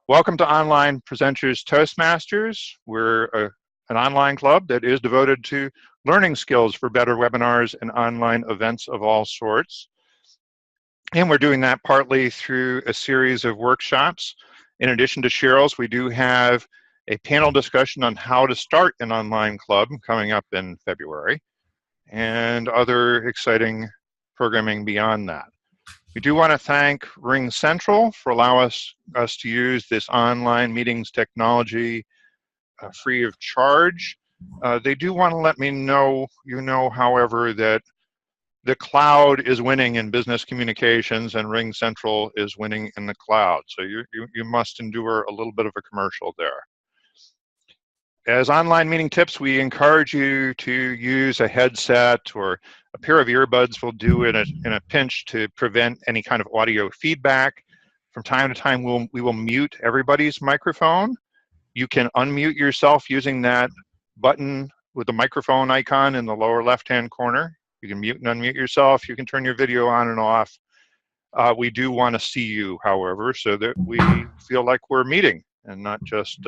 Welcome to Online Presenters Toastmasters. We're an online club that is devoted to learning skills for better webinars and online events of all sorts. And we're doing that partly through a series of workshops. In addition to Sheryl's, we do have a panel discussion on how to start an online club coming up in February, and other exciting programming beyond that. We do want to thank Ring Central for allowing us to use this online meetings technology free of charge. They do want to let me know, however, that the cloud is winning in business communications and Ring Central is winning in the cloud. So you must endure a little bit of a commercial there. As online meeting tips, we encourage you to use a headset or a pair of earbuds will do in a pinch to prevent any kind of audio feedback. From time to time, we will mute everybody's microphone. You can unmute yourself using that button with the microphone icon in the lower left-hand corner. You can mute and unmute yourself. You can turn your video on and off. We do want to see you, however, so that we feel like we're meeting and not just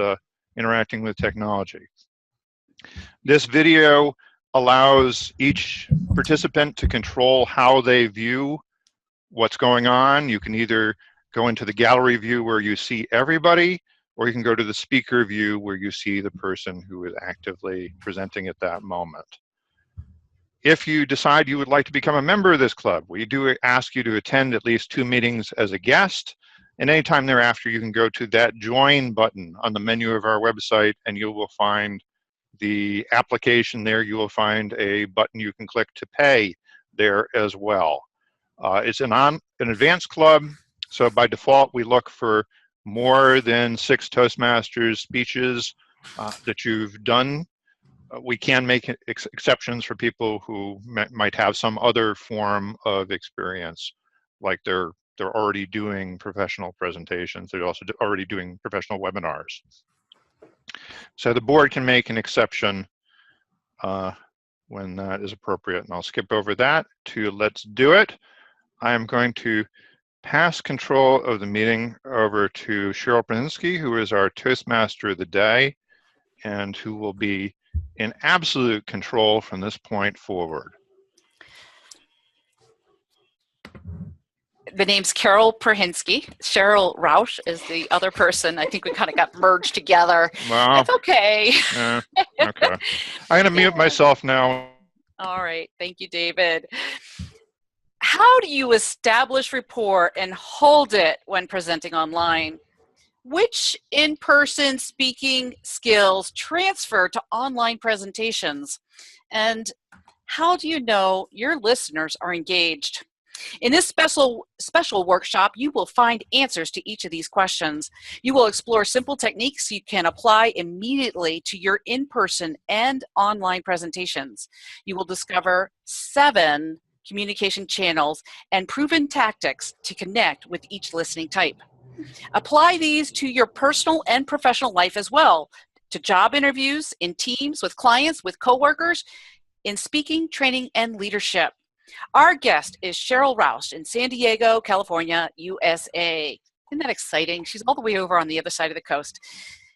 interacting with technology. This video allows each participant to control how they view what's going on. You can either go into the gallery view where you see everybody, or you can go to the speaker view where you see the person who is actively presenting at that moment. If you decide you would like to become a member of this club, we do ask you to attend at least 2 meetings as a guest, and anytime thereafter you can go to that join button on the menu of our website and you will find the application there. You will find a button you can click to pay there as well. It's an advanced club, so by default we look for more than 6 Toastmasters speeches that you've done. We can make exceptions for people who might have some other form of experience, like they're already doing professional presentations. They're also already doing professional webinars. So the board can make an exception when that is appropriate. And I'll skip over that to let's do it. I'm going to pass control of the meeting over to Sheryl Brzezinski, who is our Toastmaster of the day and who will be in absolute control from this point forward. The name's Carol Perhinsky. Sheryl Roush is the other person. I think we kind of got merged together. Well, it's okay. Okay. I'm going to mute myself now. All right. Thank you, David. How do you establish rapport and hold it when presenting online? Which in-person speaking skills transfer to online presentations? And how do you know your listeners are engaged? In this special workshop, you will find answers to each of these questions. You will explore simple techniques you can apply immediately to your in-person and online presentations. You will discover 7 communication channels and proven tactics to connect with each listening type. Apply these to your personal and professional life as well, to job interviews, in teams, with clients, with coworkers, in speaking, training, and leadership. Our guest is Sheryl Roush in San Diego, California, USA. Isn't that exciting? She's all the way over on the other side of the coast.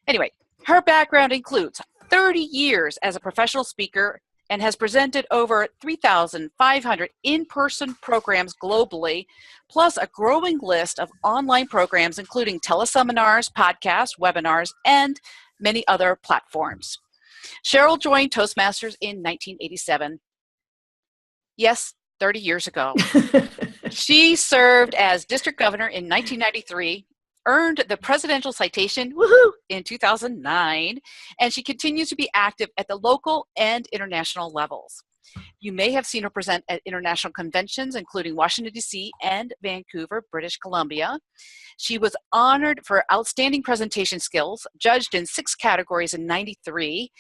Anyway, her background includes 30 years as a professional speaker and has presented over 3,500 in-person programs globally, plus a growing list of online programs, including teleseminars, podcasts, webinars, and many other platforms. Sheryl joined Toastmasters in 1987. Yes, 30 years ago. She served as district governor in 1993, earned the presidential citation, woohoo, in 2009, and she continues to be active at the local and international levels. You may have seen her present at international conventions, including Washington, D.C. and Vancouver, British Columbia. She was honored for outstanding presentation skills, judged in 6 categories in 93.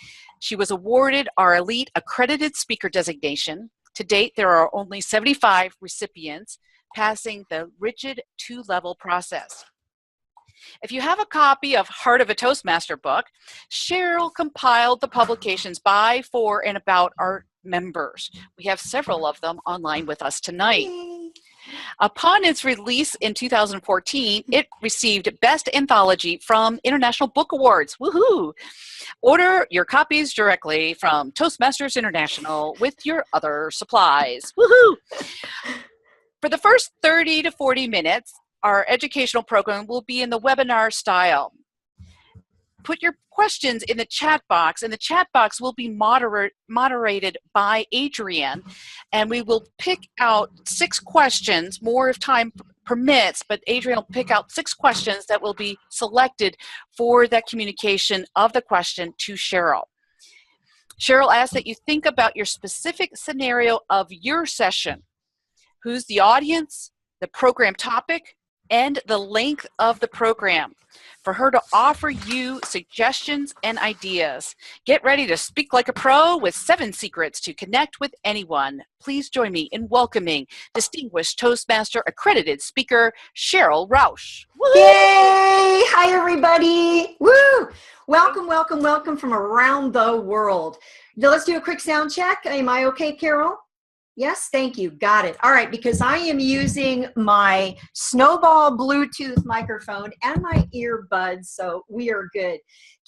She was awarded our Elite Accredited Speaker designation. To date, there are only 75 recipients passing the rigid 2-level process. If you have a copy of Heart of a Toastmaster book, Sheryl compiled the publications by, for, and about our members. We have several of them online with us tonight. Upon its release in 2014, it received Best Anthology from International Book Awards. Woohoo! Order your copies directly from Toastmasters International with your other supplies. Woohoo! For the first 30 to 40 minutes, our educational program will be in the webinar style. Put your questions in the chat box, and the chat box will be moderated by Adrienne, and we will pick out 6 questions, more if time permits, but Adrienne will pick out 6 questions that will be selected for that communication of the question to Sheryl. Sheryl asks that you think about your specific scenario of your session. Who's the audience, the program topic, and the length of the program, for her to offer you suggestions and ideas. Get ready to speak like a pro with 7 secrets to connect with anyone. Please join me in welcoming distinguished Toastmaster accredited speaker, Sheryl Roush. Woo! Yay! Hi, everybody. Woo! Welcome, welcome, welcome from around the world. Now let's do a quick sound check. Am I okay, Carol? Yes, thank you. Got it. All right, because I am using my Snowball Bluetooth microphone and my earbuds, so we are good.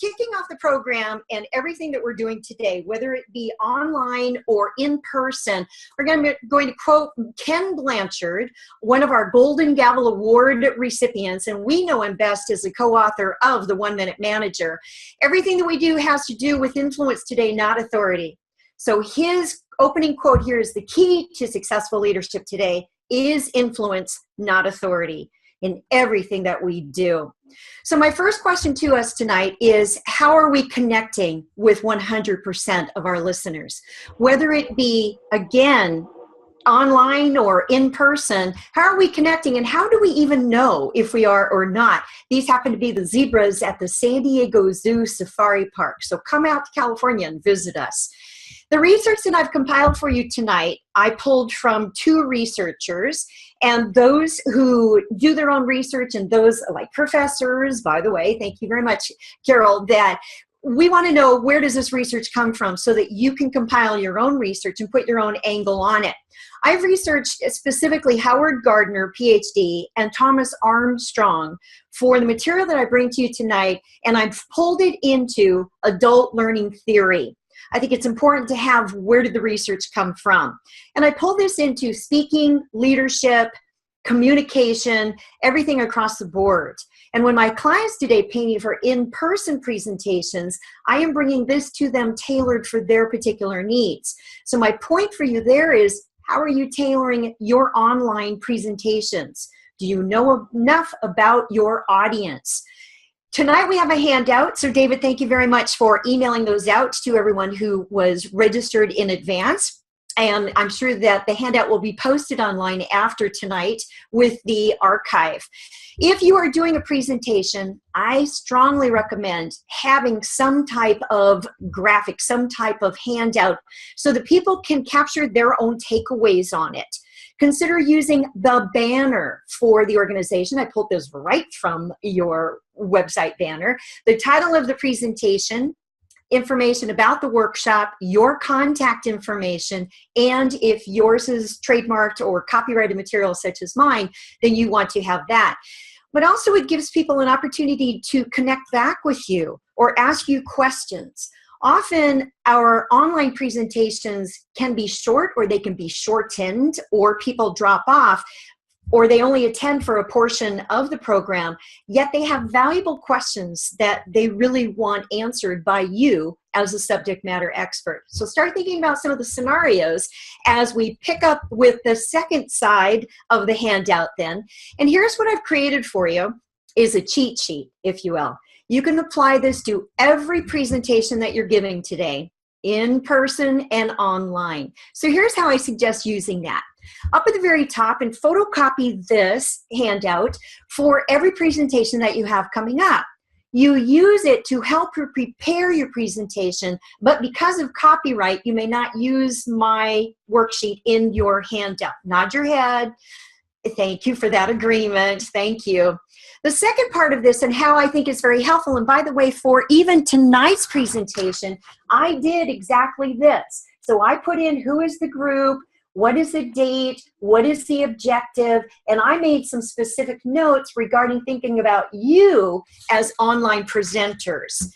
Kicking off the program and everything that we're doing today, whether it be online or in person, we're going to quote Ken Blanchard, one of our Golden Gavel Award recipients, and we know him best as the co-author of The 1 Minute Manager. Everything that we do has to do with influence today, not authority. So his opening quote here is: the key to successful leadership today is influence, not authority, in everything that we do. So my first question to us tonight is, how are we connecting with 100% of our listeners? Whether it be, again, online or in person, how are we connecting, and how do we even know if we are or not? These happen to be the zebras at the San Diego Zoo Safari Park. So come out to California and visit us. The research that I've compiled for you tonight, I pulled from 2 researchers, and those who do their own research and those like professors, by the way, thank you very much, Carol, that we want to know, where does this research come from so that you can compile your own research and put your own angle on it. I've researched specifically Howard Gardner, PhD, and Thomas Armstrong for the material that I bring to you tonight, and I've pulled it into adult learning theory. I think it's important to have, where did the research come from? And I pull this into speaking, leadership, communication, everything across the board. And when my clients today pay me for in-person presentations, I am bringing this to them tailored for their particular needs. So my point for you there is, how are you tailoring your online presentations? Do you know enough about your audience? Tonight we have a handout. So David, thank you very much for emailing those out to everyone who was registered in advance. And I'm sure that the handout will be posted online after tonight with the archive. If you are doing a presentation, I strongly recommend having some type of graphic, some type of handout, so that people can capture their own takeaways on it. Consider using the banner for the organization. I pulled this right from your website banner. The title of the presentation, information about the workshop, your contact information, and if yours is trademarked or copyrighted material such as mine, then you want to have that. But also it gives people an opportunity to connect back with you or ask you questions. Often our online presentations can be short, or they can be shortened, or people drop off, or they only attend for a portion of the program, yet they have valuable questions that they really want answered by you as a subject matter expert. So start thinking about some of the scenarios as we pick up with the second side of the handout then. And here's what I've created for you, is a cheat sheet, if you will. You can apply this to every presentation that you're giving today, in person and online. So here's how I suggest using that. Up at the very top, and photocopy this handout for every presentation that you have coming up. You use it to help you prepare your presentation, but because of copyright, you may not use my worksheet in your handout. Nod your head. Thank you for that agreement. Thank you. The second part of this, and how I think is very helpful, and by the way, for even tonight's presentation, I did exactly this. So I put in who is the group, What is the date? What is the objective? And I made some specific notes regarding thinking about you as online presenters.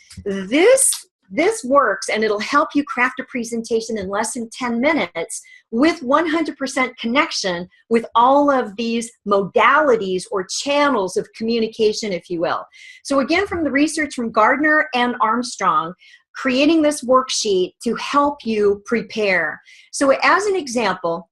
This works, and it'll help you craft a presentation in less than 10 minutes with 100% connection with all of these modalities or channels of communication, if you will. So again, from the research from Gardner and Armstrong, creating this worksheet to help you prepare. So as an example,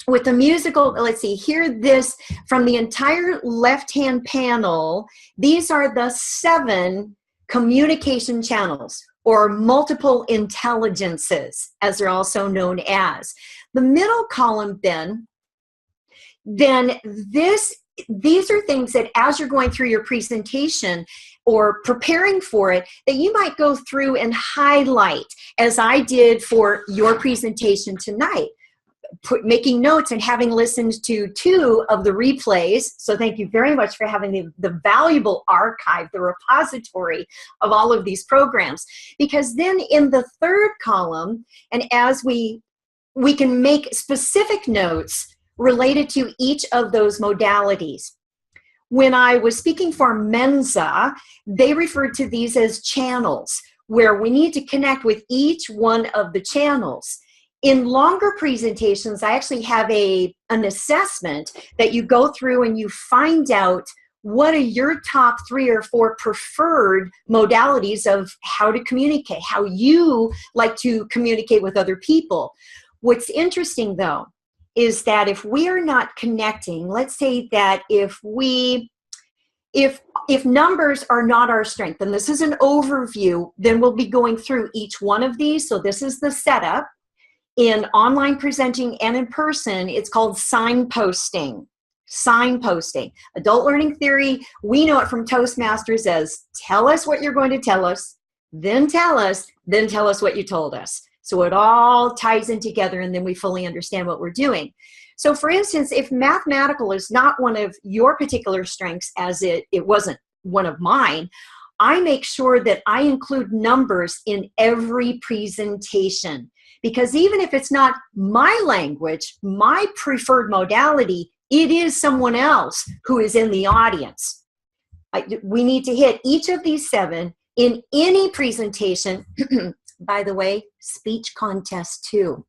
with the musical, let's see, here this from the entire left-hand panel, these are the 7 communication channels, or multiple intelligences, as they're also known as. The middle column then these are things that as you're going through your presentation or preparing for it, that you might go through and highlight, as I did for your presentation tonight. Making notes and having listened to 2 of the replays. So thank you very much for having the valuable archive, the repository of all of these programs. Because then in the 3rd column, and as we can make specific notes related to each of those modalities. When I was speaking for Mensa, they referred to these as channels, where we need to connect with each one of the channels. In longer presentations, I actually have an assessment that you go through and you find out what are your top 3 or 4 preferred modalities of how to communicate, how you like to communicate with other people. What's interesting, though, is that if we are not connecting, let's say that if numbers are not our strength, and this is an overview, then we'll be going through each one of these. So this is the setup. In online presenting and in person, it's called signposting. Signposting. Adult learning theory, we know it from Toastmasters as tell us what you're going to tell us, then tell us what you told us. So it all ties in together, and then we fully understand what we're doing. So for instance, if mathematical is not one of your particular strengths, as it wasn't one of mine, I make sure that I include numbers in every presentation. Because even if it's not my language, my preferred modality, it is someone else who is in the audience. We need to hit each of these 7 in any presentation. By the way, speech contest too.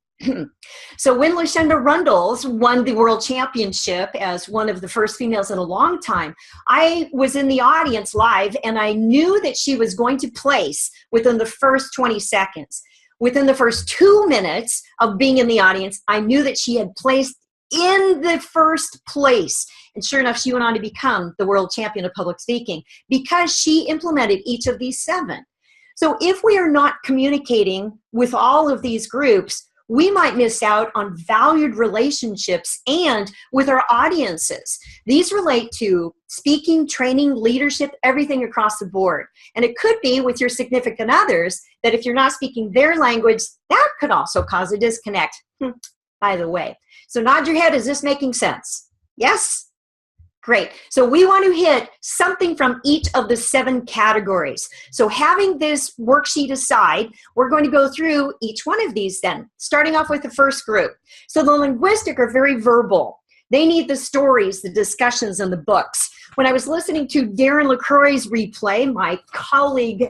So when Lucinda Rundles won the world championship as one of the first females in a long time, I was in the audience live, and I knew that she was going to place within the first 20 seconds. Within the first 2 minutes of being in the audience, I knew that she had placed in the first place. And sure enough, she went on to become the world champion of public speaking because she implemented each of these 7. So if we are not communicating with all of these groups, we might miss out on valued relationships and with our audiences. These relate to speaking, training, leadership, everything across the board. And it could be with your significant others that if you're not speaking their language, that could also cause a disconnect, by the way. So nod your head, is this making sense? Yes? Great. So we want to hit something from each of the 7 categories. So having this worksheet aside, we're going to go through each one of these then, starting off with the first group. So the linguistic are very verbal. They need the stories, the discussions, and the books. When I was listening to Darren LaCroix's replay, my colleague,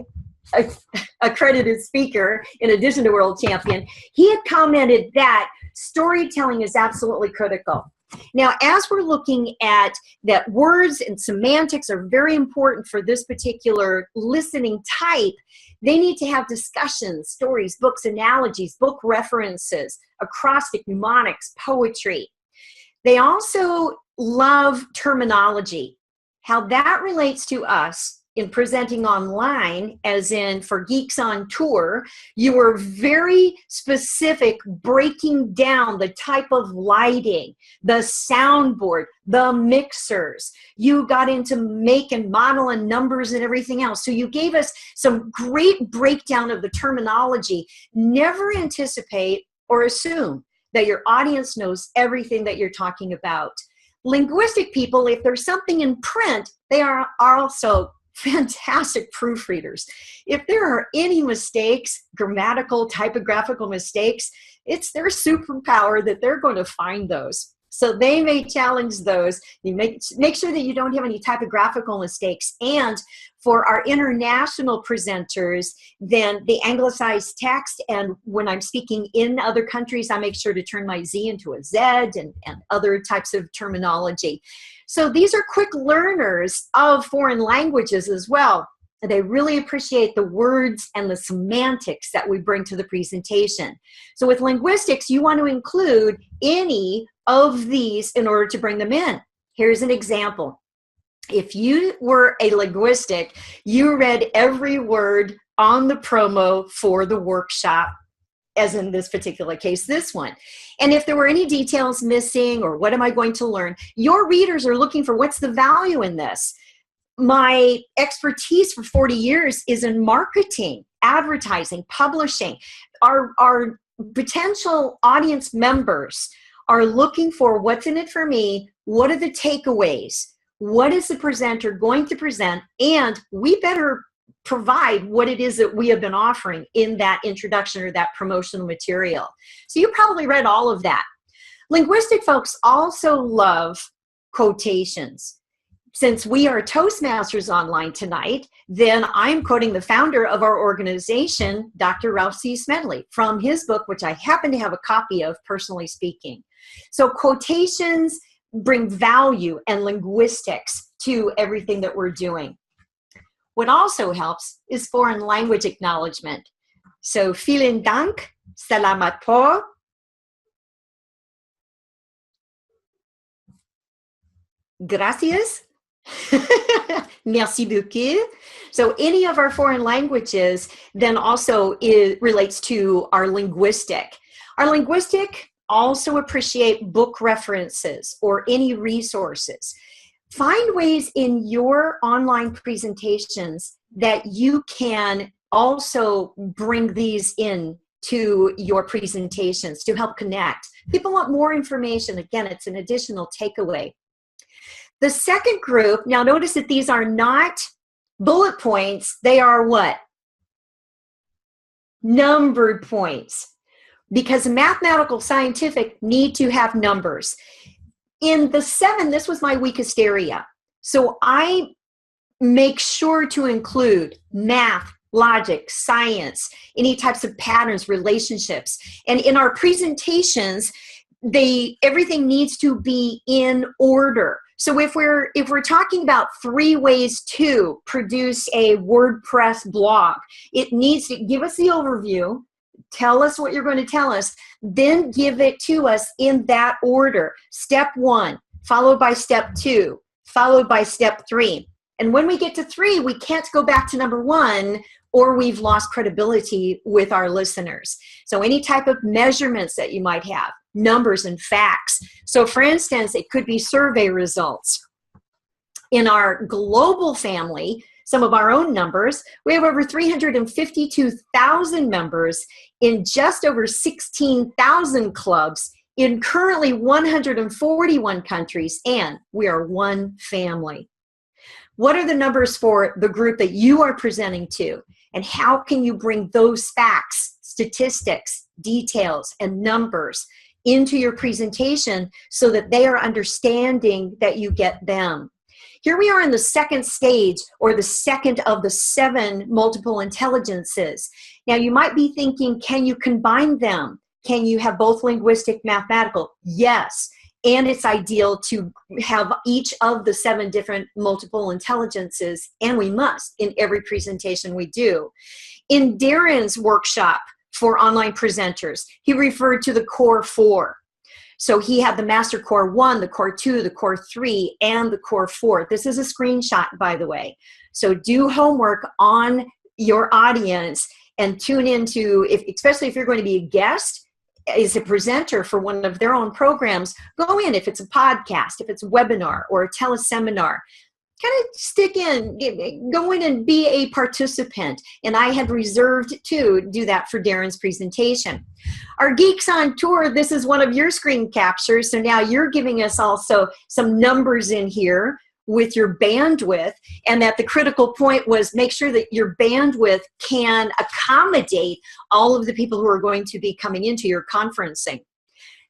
accredited speaker, in addition to world champion, he had commented that storytelling is absolutely critical. Now, as we're looking at that, words and semantics are very important for this particular listening type. They need to have discussions, stories, books, analogies, book references, acrostic, mnemonics, poetry. They also love terminology, how that relates to us in presenting online, as in for Geeks on Tour. You were very specific, breaking down the type of lighting, the soundboard, the mixers. You got into make and model and numbers and everything else. So you gave us some great breakdown of the terminology. Never anticipate or assume that your audience knows everything that you're talking about. Linguistic people, if there's something in print, they are also fantastic proofreaders. If there are any mistakes, grammatical, typographical mistakes, it's their superpower that they're going to find those. So they may challenge those. You make sure that you don't have any typographical mistakes. And for our international presenters, then the anglicized text, and when I'm speaking in other countries, I make sure to turn my Z into a Z and other types of terminology. So these are quick learners of foreign languages as well. They really appreciate the words and the semantics that we bring to the presentation. So with linguistics, you want to include any of these in order to bring them in. Here's an example. If you were a linguistic, you read every word on the promo for the workshop, as in this particular case, this one. And if there were any details missing or what am I going to learn, your readers are looking for what's the value in this. My expertise for 40 years is in marketing, advertising, publishing. Our potential audience members are looking for what's in it for me, what are the takeaways, what is the presenter going to present, and we better provide what it is that we have been offering in that introduction or that promotional material. So you probably read all of that. Linguistic folks also love quotations. Since we are Toastmasters online tonight, then I'm quoting the founder of our organization, Dr. Roush Smedley, from his book, which I happen to have a copy of, Personally Speaking. So quotations bring value and linguistics to everything that we're doing. What also helps is foreign language acknowledgement. So, vielen Dank, salamat po, gracias, merci beaucoup. So any of our foreign languages then also relates to our linguistic. Our linguistic also appreciate book references or any resources. Find ways in your online presentations that you can also bring these in to your presentations to help connect. People want more information. Again, it's an additional takeaway. The second group, now notice that these are not bullet points. They are what? Numbered points. Because mathematical, scientific need to have numbers. In the 7, this was my weakest area. So I make sure to include math, logic, science, any types of patterns, relationships. And in our presentations, everything needs to be in order. So if we're talking about 3 ways to produce a WordPress blog, it needs to give us the overview, tell us what you're going to tell us, then give it to us in that order. Step 1, followed by step 2, followed by step 3. And when we get to 3, we can't go back to number 1 or we've lost credibility with our listeners. So any type of measurements that you might have, numbers and facts. So for instance, it could be survey results. In our global family, some of our own numbers, we have over 352,000 members in just over 16,000 clubs in currently 141 countries, and we are one family. What are the numbers for the group that you are presenting to? And how can you bring those facts, statistics, details, and numbers into your presentation so that they are understanding that you get them? Here we are in the second stage, or the second of the 7 multiple intelligences. Now you might be thinking, can you combine them? Can you have both linguistic, mathematical? Yes. And it's ideal to have each of the 7 different multiple intelligences, and we must in every presentation we do. In Darren's workshop for online presenters, he referred to the core 4. So he had the Master Core 1, the Core 2, the Core 3, and the Core 4. This is a screenshot, by the way. So do homework on your audience and tune into, especially if you're going to be a guest, as a presenter for one of their own programs, go in if it's a podcast, if it's a webinar or a teleseminar. Kind of stick in, go in and be a participant. And I had reserved to do that for Darren's presentation. Our Geeks on Tour, this is one of your screen captures. So now you're giving us also some numbers in here. with your bandwidth, and that the critical point was make sure that your bandwidth can accommodate all of the people who are going to be coming into your conferencing.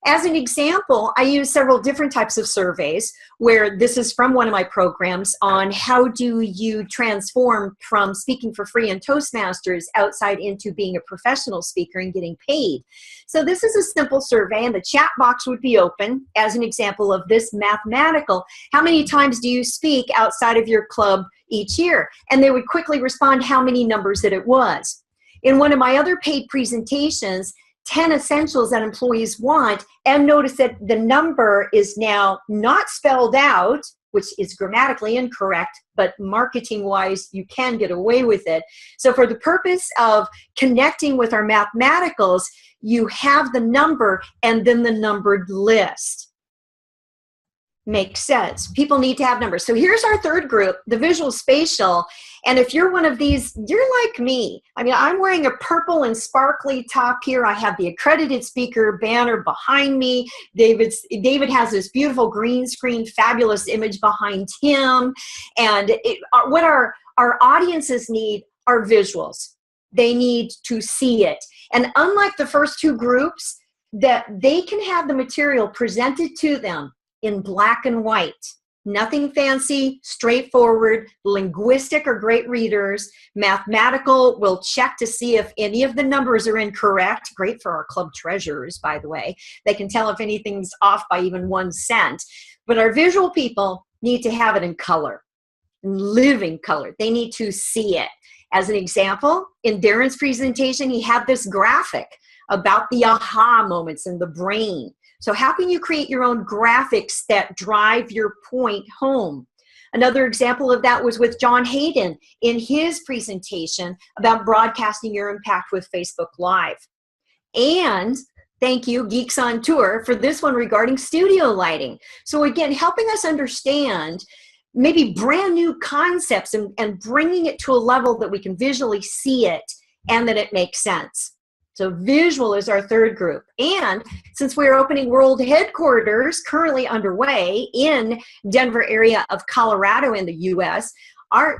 As an example, I use several different types of surveys where this is from one of my programs on how do you transform from speaking for free in Toastmasters outside into being a professional speaker and getting paid. So this is a simple survey, and the chat box would be open as an example of this mathematical. How many times do you speak outside of your club each year? And they would quickly respond how many numbers that it was. In one of my other paid presentations, 10 essentials that employees want, and notice that the number is now not spelled out, which is grammatically incorrect, but marketing-wise, you can get away with it. So for the purpose of connecting with our mathematicals, you have the number and then the numbered list. Makes sense. People need to have numbers. So here's our third group, the visual spatial. And if you're one of these, you're like me. I mean, I'm wearing a purple and sparkly top here. I have the accredited speaker banner behind me. David has this beautiful green screen, fabulous image behind him. And what our audiences need are visuals. They need to see it. And unlike the first two groups, that they can have the material presented to them in black and white. Nothing fancy, straightforward. Linguistic are great readers. Mathematical will check to see if any of the numbers are incorrect. Great for our club treasurers, by the way. They can tell if anything's off by even 1 cent. But our visual people need to have it in color, in living color. They need to see it. As an example, in Darren's presentation, he had this graphic about the aha moments in the brain. So how can you create your own graphics that drive your point home? Another example of that was with John Hayden in his presentation about broadcasting your impact with Facebook Live. And thank you, Geeks on Tour, for this one regarding studio lighting. So again, helping us understand maybe brand new concepts and bringing it to a level that we can visually see it and that it makes sense. So visual is our third group. And since we're opening world headquarters currently underway in Denver area of Colorado in the US, our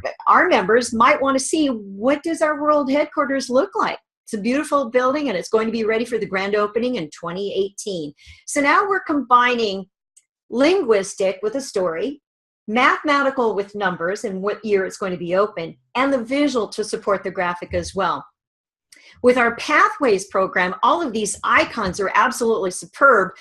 members might want to see, what does our world headquarters look like? It's a beautiful building and it's going to be ready for the grand opening in 2018. So now we're combining linguistic with a story, mathematical with numbers and what year it's going to be open, and the visual to support the graphic as well. With our Pathways program, all of these icons are absolutely superb.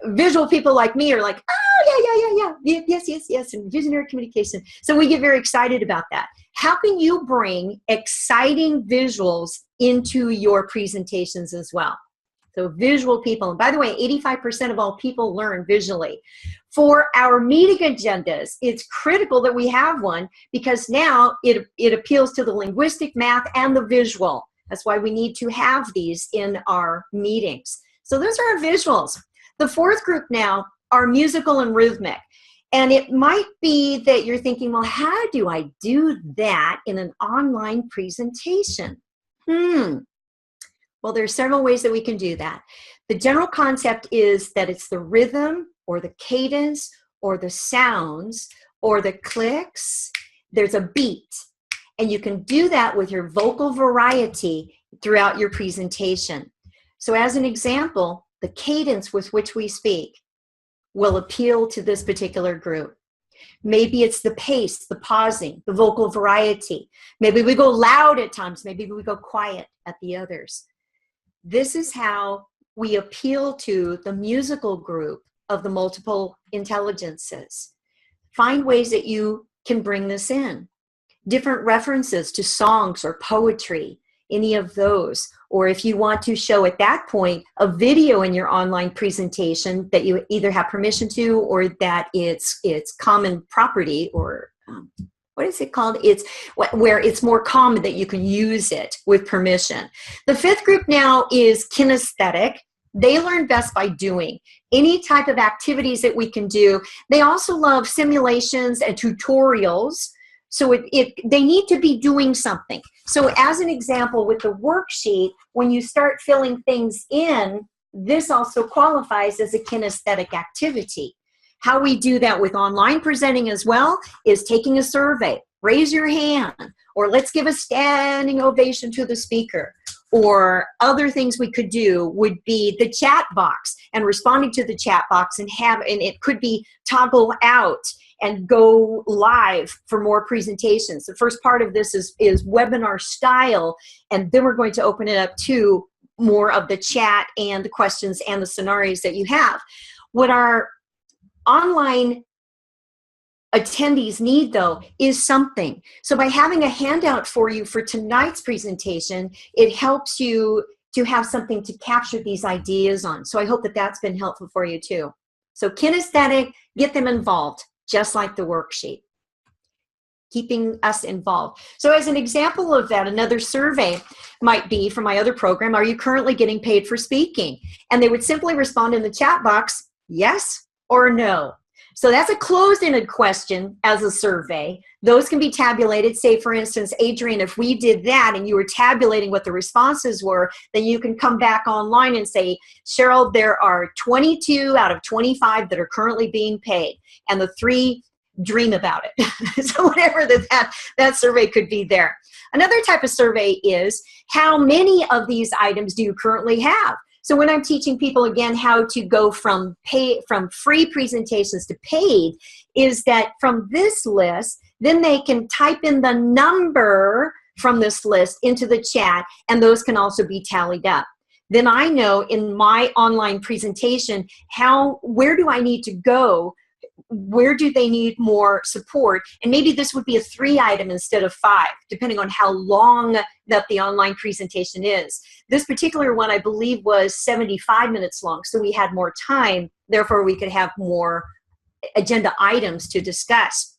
Visual people like me are like, oh, yes, and visionary communication. So we get very excited about that. How can you bring exciting visuals into your presentations as well? So visual people, and by the way, 85% of all people learn visually. For our meeting agendas, it's critical that we have one because now it appeals to the linguistic, math, and the visual. That's why we need to have these in our meetings. So those are our visuals. The fourth group now are musical and rhythmic. And it might be that you're thinking, well, how do I do that in an online presentation? Well, there's several ways that we can do that. The general concept is that it's the rhythm or the cadence or the sounds or the clicks. There's a beat. And you can do that with your vocal variety throughout your presentation. So as an example, the cadence with which we speak will appeal to this particular group. Maybe it's the pace, the pausing, the vocal variety. Maybe we go loud at times. Maybe we go quiet at the others. This is how we appeal to the musical group of the multiple intelligences. Find ways that you can bring this in. Different references to songs or poetry, any of those. Or if you want to show at that point a video in your online presentation that you either have permission to or that it's common property or what is it called? It's where it's more common that you can use it with permission. The fifth group now is kinesthetic. They learn best by doing. Any type of activities that we can do. They also love simulations and tutorials. So they need to be doing something. So as an example, with the worksheet, when you start filling things in, this also qualifies as a kinesthetic activity. How we do that with online presenting as well is taking a survey. Raise your hand, or let's give a standing ovation to the speaker. Or other things we could do would be the chat box and responding to the chat box, and it could be toggle out and go live for more presentations. The first part of this is webinar style, and then we're going to open it up to more of the chat and the questions and the scenarios that you have. What our online attendees need, though, is something. So by having a handout for you for tonight's presentation, it helps you to have something to capture these ideas on. So I hope that that's been helpful for you too. So kinesthetic, get them involved, just like the worksheet. Keeping us involved. So as an example of that, another survey might be from my other program, are you currently getting paid for speaking? And they would simply respond in the chat box, yes or no. So that's a closed-ended question as a survey. Those can be tabulated. Say, for instance, Adrian, if we did that and you were tabulating what the responses were, then you can come back online and say, Sheryl, there are 22 out of 25 that are currently being paid, and the 3 dream about it. So whatever that survey could be there. Another type of survey is, how many of these items do you currently have? So when I'm teaching people, again, how to go from free presentations to paid, is that from this list, then they can type in the number from this list into the chat, and those can also be tallied up. Then I know in my online presentation, where do I need to go? Where do they need more support? And maybe this would be a 3 item instead of 5, depending on how long that the online presentation is. This particular one, I believe, was 75 minutes long, so we had more time. Therefore, we could have more agenda items to discuss.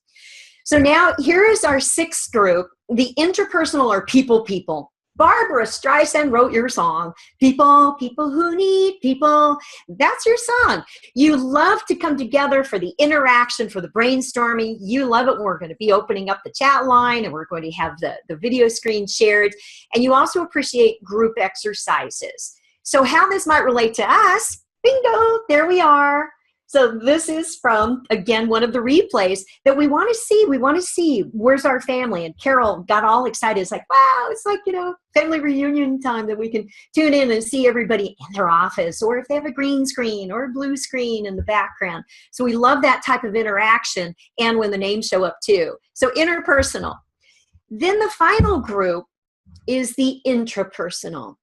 So now here is our 6th group, the interpersonal or people. Barbara Streisand wrote your song, people who need people. That's your song. You love to come together for the interaction, for the brainstorming. You love it when we're going to be opening up the chat line and we're going to have the video screen shared. And you also appreciate group exercises. So how this might relate to us, bingo, there we are. So this is from, again, one of the replays that we want to see. We want to see, where's our family? And Carol got all excited. It's like, wow, it's like, family reunion time that we can tune in and see everybody in their office, or if they have a green screen or a blue screen in the background. So we love that type of interaction, and when the names show up too. So interpersonal. Then the final group is the intrapersonal.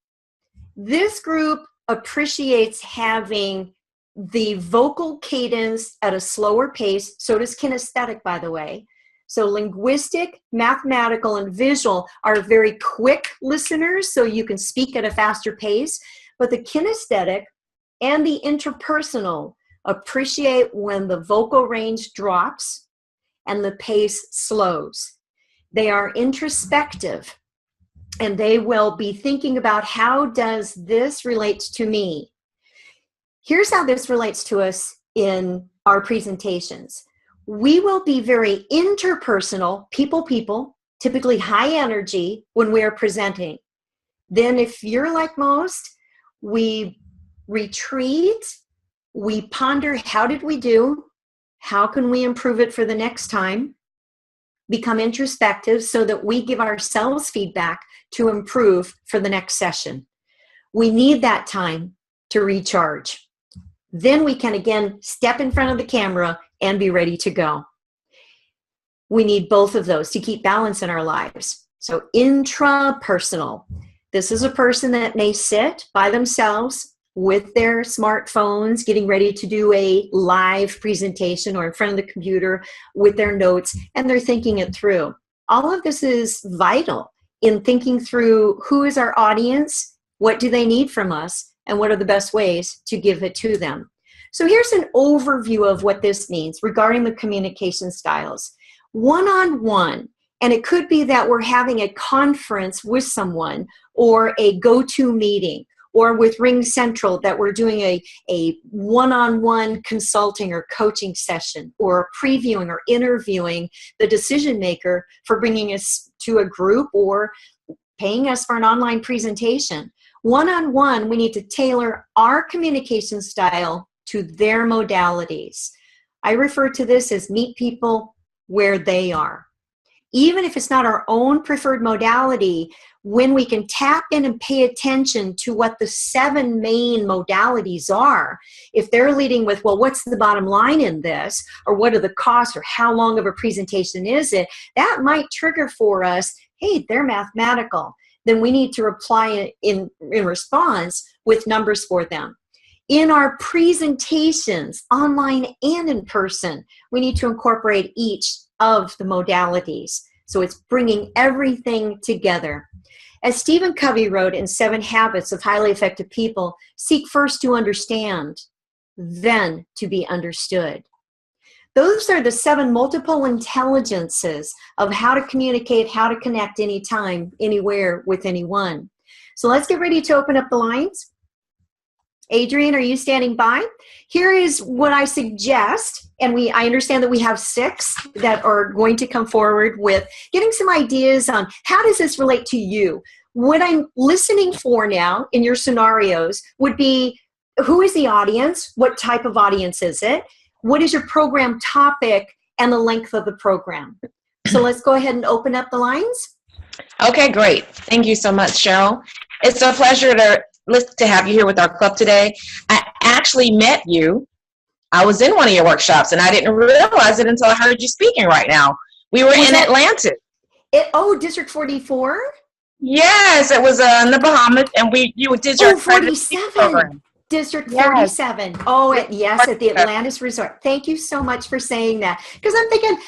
This group appreciates having the vocal cadence at a slower pace. So does kinesthetic, by the way. So linguistic, mathematical, and visual are very quick listeners, so you can speak at a faster pace. But the kinesthetic and the interpersonal appreciate when the vocal range drops and the pace slows. They are introspective, and they will be thinking about, how does this relate to me? Here's how this relates to us in our presentations. We will be very interpersonal, people, typically high energy when we are presenting. Then if you're like most, we retreat, we ponder, how did we do? How can we improve it for the next time? Become introspective so that we give ourselves feedback to improve for the next session. We need that time to recharge. Then we can again step in front of the camera and be ready to go. We need both of those to keep balance in our lives. So intrapersonal. This is a person that may sit by themselves with their smartphones, getting ready to do a live presentation, or in front of the computer with their notes, and they're thinking it through. All of this is vital in thinking through, who is our audience, what do they need from us, and what are the best ways to give it to them. So here's an overview of what this means regarding the communication styles. One-on-one, and it could be that we're having a conference with someone, or a go-to meeting, or with Ring Central that we're doing a one-on-one consulting or coaching session, or previewing or interviewing the decision maker for bringing us to a group or paying us for an online presentation. One-on-one, we need to tailor our communication style to their modalities. I refer to this as meet people where they are. Even if it's not our own preferred modality, when we can tap in and pay attention to what the 7 main modalities are, if they're leading with, well, what's the bottom line in this, or what are the costs, or how long of a presentation is it, that might trigger for us, hey, they're mathematical. Then we need to reply in response with numbers for them. In our presentations, online and in person, we need to incorporate each of the modalities. So it's bringing everything together. As Stephen Covey wrote in 7 Habits of Highly Effective People, seek first to understand, then to be understood. Those are the 7 multiple intelligences of how to communicate, how to connect anytime, anywhere, with anyone. So let's get ready to open up the lines. Adrian, are you standing by? Here is what I suggest, and I understand that we have 6 that are going to come forward with getting some ideas on how does this relate to you. What I'm listening for now in your scenarios would be, who is the audience? What type of audience is it? What is your program topic and the length of the program? So let's go ahead and open up the lines. Okay, great. Thank you so much, Sheryl. It's a pleasure to have you here with our club today. I actually met you. I was in one of your workshops, and I didn't realize it until I heard you speaking right now. We were in Atlanta. District 44? Yes, it was in the Bahamas, and you did your 47. program. District 47. Yes. Oh, at the Atlantis Resort. Thank you so much for saying that. Because I'm thinking,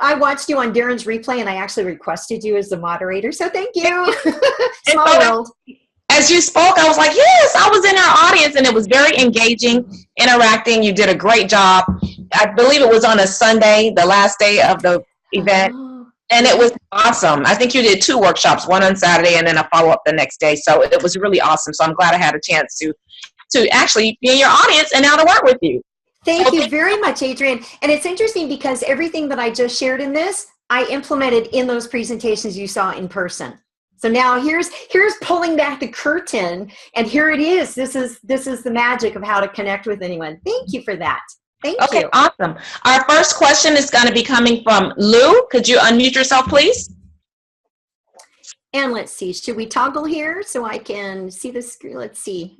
I watched you on Darren's replay, and I actually requested you as the moderator. So thank you. Small world. As you spoke, I was like, yes, I was in our audience, and it was very engaging, interacting. You did a great job. I believe it was on a Sunday, the last day of the event, and it was awesome. I think you did 2 workshops, one on Saturday and then a follow-up the next day. So it was really awesome. So I'm glad I had a chance to actually be in your audience and now to work with you. Thank you very much, Adrian. And it's interesting because everything that I just shared in this, I implemented in those presentations you saw in person. So now here's pulling back the curtain, and here it is. This is the magic of how to connect with anyone. Thank you for that. Thank you. Okay, awesome. Our first question is going to be coming from Lou. Could you unmute yourself, please? And let's see, should we toggle here so I can see the screen? Let's see.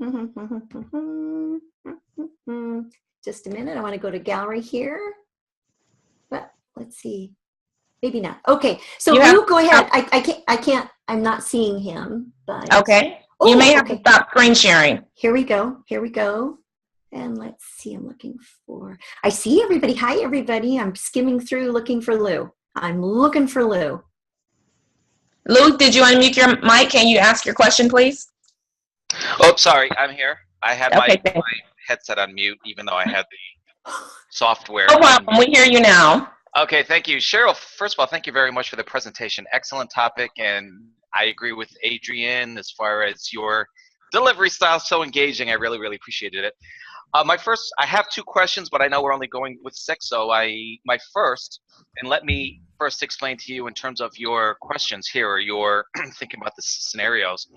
Just a minute. I want to go to gallery here. Well, let's see. Maybe not. Okay. So Lou, go ahead. I can't. I'm not seeing him. But okay. You may have to stop screen sharing. Here we go. And let's see. I'm looking for. I see everybody. Hi, everybody. I'm skimming through looking for Lou. I'm looking for Lou. Lou, did you unmute your mic? Can you ask your question, please? Oh, sorry. I'm here. I had my headset on mute, even though I had the software. No problem. We hear you now. Okay, thank you. Sheryl, first of all, thank you very much for the presentation. Excellent topic, and I agree with Adrian as far as your delivery style, so engaging. I really, really appreciated it. I have 2 questions, but I know we're only going with 6, so my first, and let me first explain to you in terms of your questions here, or your thinking about the scenarios.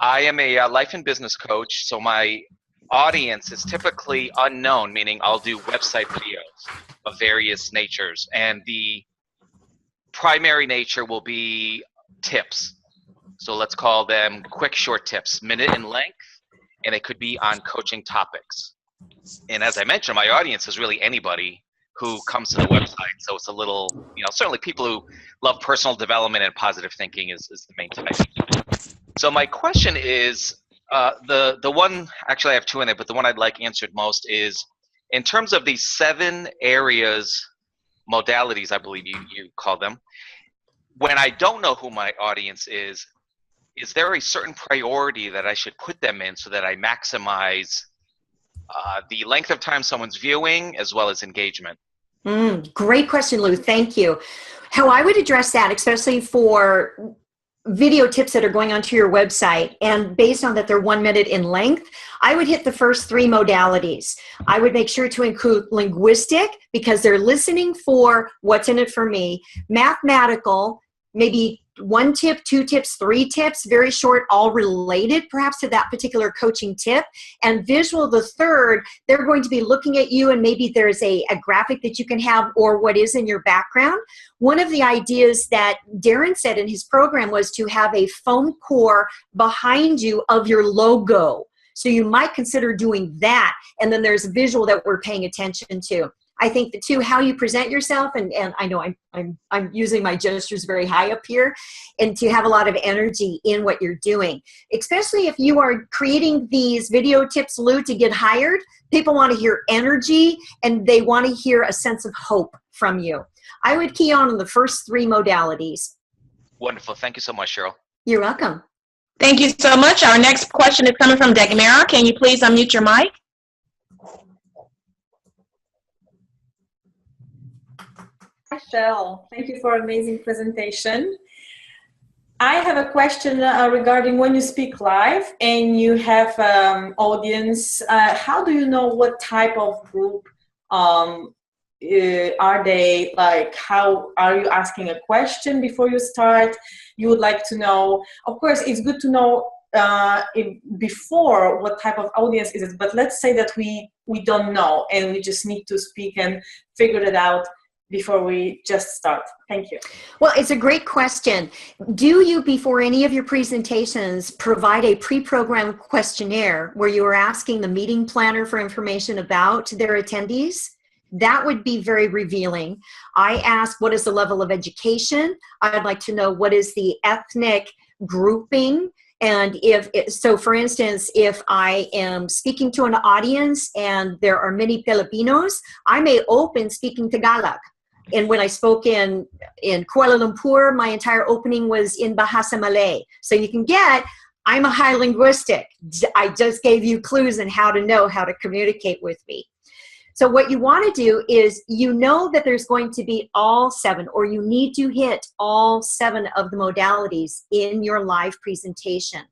I am a life and business coach, so my audience is typically unknown, meaning I'll do website videos of various natures, and the primary nature will be tips. So let's call them quick, short tips, minute in length, and it could be on coaching topics. And as I mentioned, my audience is really anybody who comes to the website. So it's a little, certainly people who love personal development and positive thinking is the main type. So my question is, the one, actually I have 2 in it, but the one I'd like answered most is, in terms of these 7 areas, modalities, I believe you call them, when I don't know who my audience is there a certain priority that I should put them in so that I maximize the length of time someone's viewing as well as engagement? Great question, Lou. Thank you. How I would address that, especially for video tips that are going onto your website, and based on that they're 1 minute in length, I would hit the first 3 modalities. I would make sure to include linguistic, because they're listening for what's in it for me, mathematical, maybe one tip, 2 tips, 3 tips, very short, all related perhaps to that particular coaching tip. And visual, the third, they're going to be looking at you, and maybe there's a graphic that you can have or what is in your background. One of the ideas that Darren said in his program was to have a foam core behind you of your logo. So you might consider doing that. And then there's a visual that we're paying attention to. I think the two, how you present yourself, and I know I'm using my gestures very high up here, and to have a lot of energy in what you're doing. Especially if you are creating these video tips, Lou, to get hired, people want to hear energy and they want to hear a sense of hope from you. I would key on the first 3 modalities. Wonderful. Thank you so much, Sheryl. You're welcome. Thank you so much. Our next question is coming from Degmara. Can you please unmute your mic? Hi, Sheryl. Thank you for an amazing presentation. I have a question regarding when you speak live and you have audience. How do you know what type of group are they? Like, how are you asking a question before you start? You would like to know. Of course, it's good to know before what type of audience is it. But let's say that we don't know and we just need to speak and figure it out before we just start. Thank you. Well, it's a great question. Do you, before any of your presentations, provide a pre-programmed questionnaire where you are asking the meeting planner for information about their attendees? That would be very revealing. I ask, what is the level of education? I'd like to know what is the ethnic grouping. And so for instance, if I am speaking to an audience and there are many Filipinos, I may open speaking Tagalog. And when I spoke in Kuala Lumpur, my entire opening was in Bahasa Malay. So you can get, I'm a high linguistic. I just gave you clues on how to know how to communicate with me. So what you want to do is, you know that there's going to be all 7, or you need to hit all 7 of the modalities in your live presentation.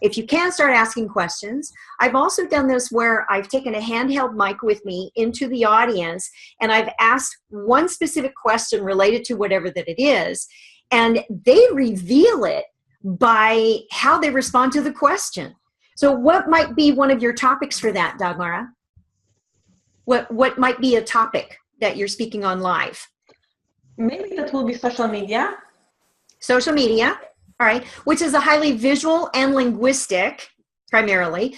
If you can, start asking questions. I've also done this where I've taken a handheld mic with me into the audience and I've asked one specific question related to whatever that it is, and they reveal it by how they respond to the question. So what might be one of your topics for that, Dagmara? What might be a topic that you're speaking on live? Maybe that will be social media. Social media. All right, which is a highly visual and linguistic, primarily.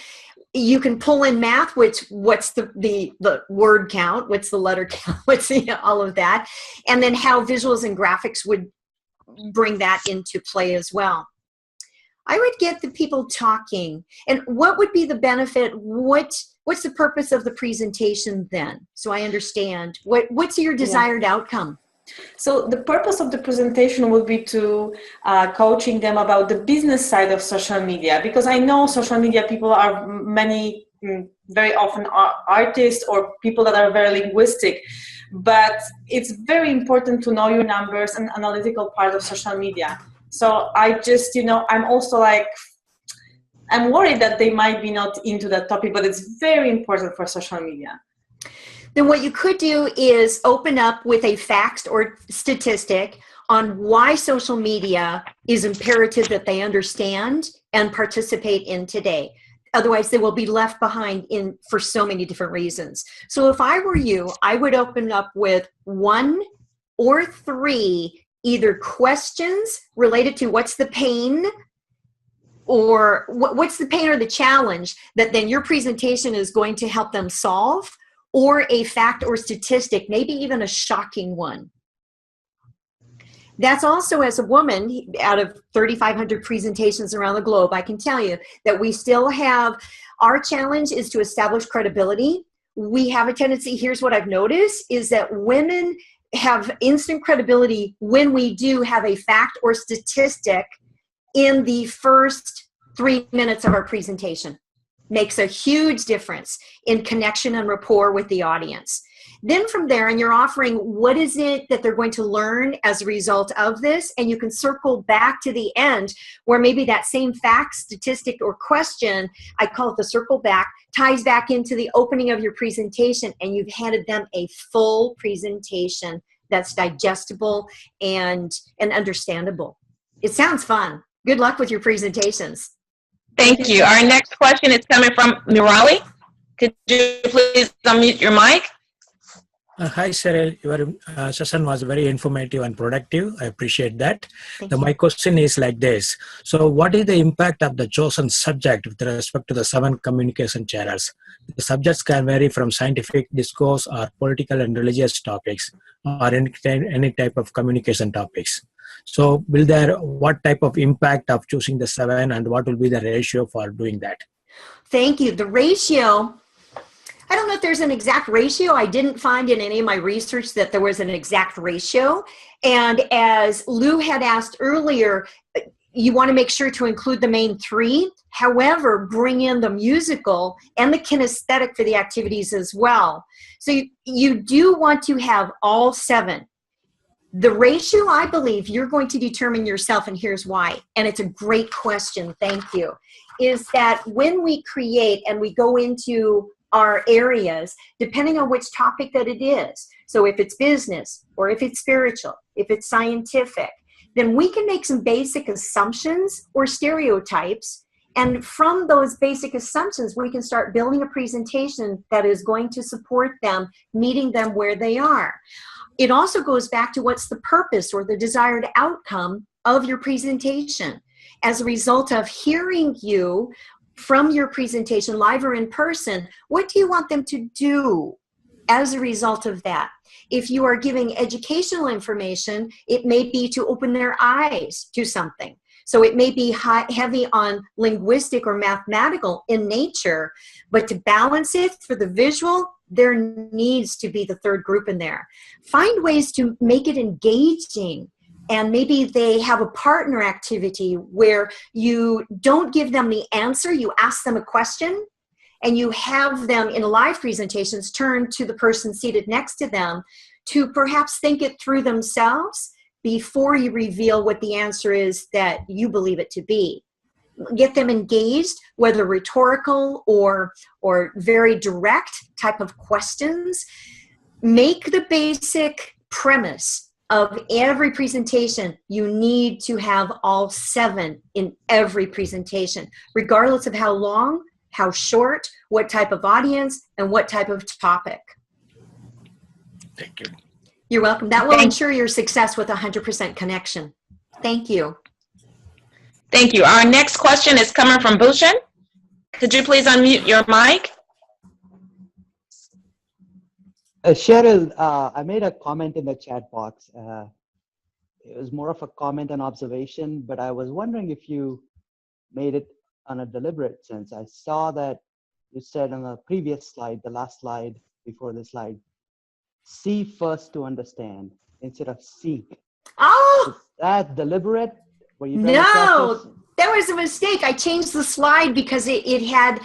You can pull in math, what's the word count, what's the letter count, what's all of that, and then how visuals and graphics would bring that into play as well. I would get the people talking, and what would be the benefit? What's the purpose of the presentation then? So I understand what's your desired outcome. So the purpose of the presentation would be to coaching them about the business side of social media, because I know social media people are very often artists or people that are very linguistic, but it's very important to know your numbers and analytical part of social media. So I just, I'm also like, I'm worried that they might be not into that topic, but it's very important for social media. Then what you could do is open up with a fact or statistic on why social media is imperative that they understand and participate in today. Otherwise, they will be left behind for so many different reasons. So if I were you, I would open up with 1 or 3 either questions related to what's the pain, or what's the pain or the challenge that then your presentation is going to help them solve, or a fact or statistic, maybe even a shocking one. That's also, as a woman, out of 3,500 presentations around the globe, I can tell you that we still have, our challenge is to establish credibility. We have a tendency, here's what I've noticed, is that women have instant credibility when we do have a fact or statistic in the first 3 minutes of our presentation. Makes a huge difference in connection and rapport with the audience. Then from there, and you're offering what is it that they're going to learn as a result of this, and you can circle back to the end where maybe that same fact, statistic, or question, I call it the circle back, ties back into the opening of your presentation, and you've handed them a full presentation that's digestible and understandable. It sounds fun. Good luck with your presentations. Thank you. Our next question is coming from Murali. Could you please unmute your mic? Hi, Sheryl. Your session was very informative and productive. I appreciate that. Thank you. My question is like this. So what is the impact of the chosen subject with respect to the 7 communication channels? The subjects can vary from scientific discourse or political and religious topics or any type of communication topics. So what type of impact of choosing the 7 and what will be the ratio for doing that? Thank you. The ratio, I don't know if there's an exact ratio. I didn't find in any of my research that there was an exact ratio. And as Lou had asked earlier, you want to make sure to include the main 3. However, bring in the musical and the kinesthetic for the activities as well. So you do want to have all 7. The ratio, I believe, you're going to determine yourself, and here's why. And it's a great question, thank you, is that when we create and we go into our areas, depending on which topic that it is, so if it's business, or if it's spiritual, if it's scientific, then we can make some basic assumptions or stereotypes, and from those basic assumptions, we can start building a presentation that is going to support them, meeting them where they are. It also goes back to what's the purpose or the desired outcome of your presentation. As a result of hearing you from your presentation, live or in person, what do you want them to do as a result of that? If you are giving educational information, it may be to open their eyes to something. So it may be heavy on linguistic or mathematical in nature, but to balance it for the visual, there needs to be the 3rd group in there. Find ways to make it engaging. And maybe they have a partner activity where you don't give them the answer, you ask them a question, and you have them in live presentations turn to the person seated next to them to perhaps think it through themselves before you reveal what the answer is that you believe it to be. Get them engaged, whether rhetorical or very direct type of questions. Make the basic premise of every presentation, you need to have all 7 in every presentation, regardless of how long, how short, what type of audience, and what type of topic. Thank you. You're welcome. That will ensure your success with 100% connection. Thank you. Thank you. Our next question is coming from Bhushan. Could you please unmute your mic? Sheryl, I made a comment in the chat box. It was more of a comment and observation, but I was wondering if you made it on a deliberate sense. I saw that you said on the previous slide, the last slide before the slide, see first to understand instead of seek. Oh! Is that deliberate? Were you trying to No, practice? that was a mistake. I changed the slide because it had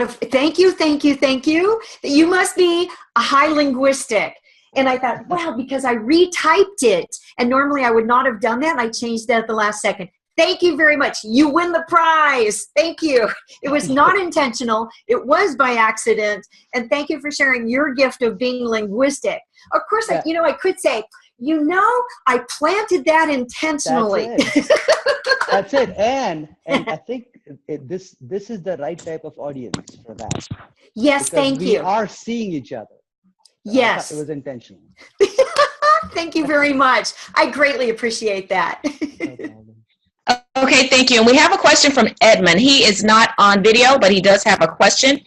a thank you. You must be a high linguistic. And I thought, well, because I retyped it, and normally I would not have done that, and I changed that at the last second. Thank you very much. You win the prize. Thank you. It was not intentional. It was by accident. And thank you for sharing your gift of being linguistic. Of course, Yeah. I could say, I planted that intentionally. That's it. And I think this is the right type of audience for that. Yes, thank you. We are seeing each other. Yes. It was intentional. Thank you very much. I greatly appreciate that. No problem. Okay, thank you. And we have a question from Edmund. He is not on video, but he does have a question.